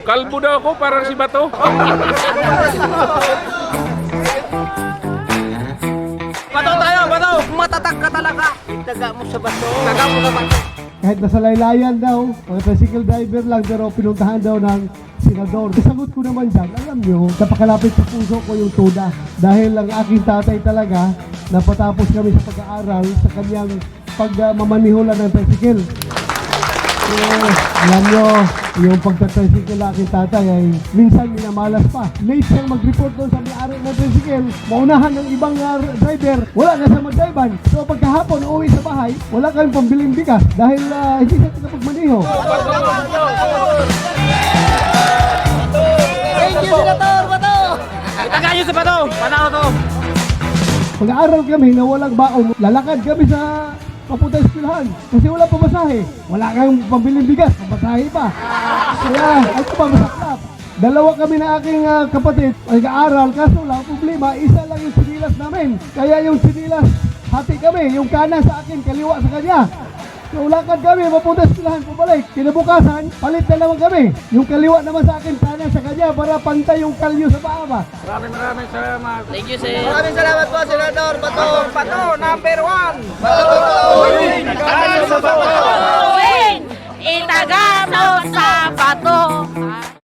Kalbo daw ako, parang si Bato. Bato tayo, Bato! Matatak ka talaga! Itaga mo sa Bato! Taga mo sa Bato! Kahit nasa laylayan daw, mga tricycle driver lang, pero pinuntahan daw ng senador. Sagot ko naman dyan, alam nyo, napakalapit sa puso ko yung tuda. Dahil ang aking tatay talaga, napatapos kami sa pag-aaral sa kanyang pagmamanihulan ng tricycle. So, alam nyo, yung pagtatricycle ng aking tatay ay minsan minamalas pa. Late siyang mag-report doon sa may-ari ng tricycle. Maunahan ng ibang driver, wala na sa mag-drivean. So pagkahapon, uwi sa bahay, wala kami pambiling bigas dahil hindi siya nakapagmaniho. Thank you, Senator Bato! Itaga nyo sa Bato! Panao to! Pag-aaral kami na walang baon, lalakad kami sa papunta eskwelahan kasi wala pamasahe. Wala kang pambiling bigas, pamasahe pa. Kaya, ito pa masaklap. Dalawa kami na aking kapatid, nag-aaral, kaso lang problema, isa lang yung sinilas namin. Kaya yung sinilas, hati kami, yung kanan sa akin, kaliwa sa kanya. So, lakad kami, papunta eskwelahan, pabalik. Kinabukasan, palit na naman kami. Yung kaliwa naman sa akin, kanan sa kanya, para pantay yung kalyo sa paa ba. Maraming salamat. Thank you, sir! Maraming salamat po, Senator Bato! Bato, number 1! Tayo sa Bato!